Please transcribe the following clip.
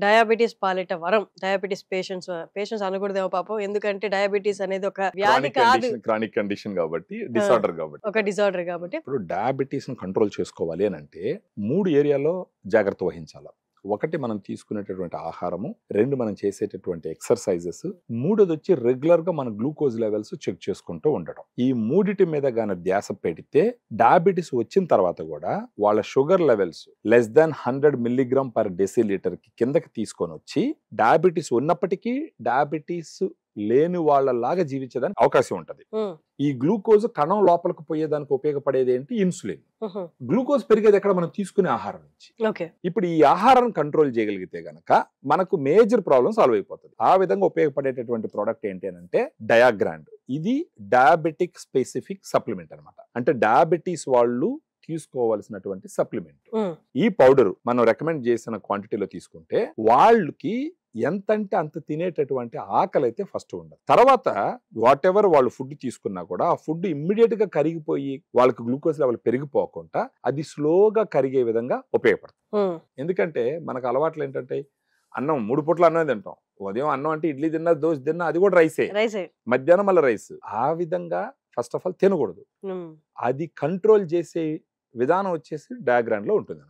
Diabetes పాలిట వరం. Diabetes patients అనకూడదేమో పాపం. ఎందుకంటే డయాబెటిస్ అనేది ఒక వ్యాధి కాదు. క్రానిక్ కండిషన్ కాబట్టి, ఆ, డిసార్డర్ కాబట్టి. ఒక డిజార్డర్ కాబట్టి. ఇప్పుడు డయాబెటీస్ ని కంట్రోల్ చేసుకోవాలి అని అంటే 3 ఏరియాలో జాగ్రత్త వహించాలి. ఒకటి మనం తీసుకునేటటువంటి ఆహారము, 2 మనం చేసేటటువంటి ఎక్సర్సైజెస్, 3 వచ్చి రెగ్యులర్ గా మన గ్లూకోజ్ లెవెల్స్ చెక్ చేసుకుంటూ ఉండడం. ఈ 3 మీద గాన ధ్యాస పెడితే డయాబెటీస్ వచ్చిన తర్వాత కూడా వాళ్ళ sugar levels less than 100 milligram per decilitre కి కిందకి తీసుకొని వచ్చి డయాబెటీస్ ఉన్నప్పటికీ డయాబెటీస్ లేని వాళ్ళలాగా జీవించడానికి అవకాశం ఉంటది. ఈ గ్లూకోజ్ కణం లోపలికి పోయేదానికి ఉపయోగపడేది ఏంటి? ఇన్సులిన్. గ్లూకోజ్ పెరిగేది ఎక్కడ? మనం తీసుకునే ఆహారం నుంచి. ఇప్పుడు ఈ ఆహారం కంట్రోల్ చేయగలిగితే గనక మనకు మేజర్ ప్రాబ్లమ్ సాల్వ్ అయిపోతుంది. ఆ విధంగా ఉపయోగపడేటటువంటి ప్రోడక్ట్ ఏంటి అని అంటే డయాగ్రాండ్. ఇది డయాబెటిక్ స్పెసిఫిక్ సప్లిమెంట్ అన్నమాట. అంటే డయాబెటీస్ వాళ్ళు తీసుకోవాల్సినటువంటి సప్లిమెంట్. ఈ పౌడర్ మనం రికమెండ్ చేసిన క్వాంటిటీలో తీసుకుంటే వాళ్ళకి ఎంతంటే అంత తినేటటువంటి ఆకలి అయితే ఫస్ట్ ఉండదు. తర్వాత వాట్ ఎవర్ వాళ్ళు ఫుడ్ తీసుకున్నా కూడా ఆ ఫుడ్ ఇమ్మీడియట్ గా కరిగిపోయి వాళ్ళకి గ్లూకోజ్ లెవెల్ పెరిగిపోకుండా అది స్లోగా కరిగే విధంగా ఉపయోగపడుతుంది. ఎందుకంటే మనకు అలవాట్లు ఏంటంటే అన్నం 3 పూట్ల అన్నం తింటాం. ఉదయం అన్నం అంటే ఇడ్లీ తిన్నా, దోశ తిన్నా, అది కూడా రైసే. మధ్యాహ్నం మళ్ళీ రైస్. ఆ విధంగా ఫస్ట్ ఆఫ్ ఆల్ తినకూడదు. అది కంట్రోల్ చేసే విధానం వచ్చేసి డయాగ్రామ్ లో ఉంటుంది.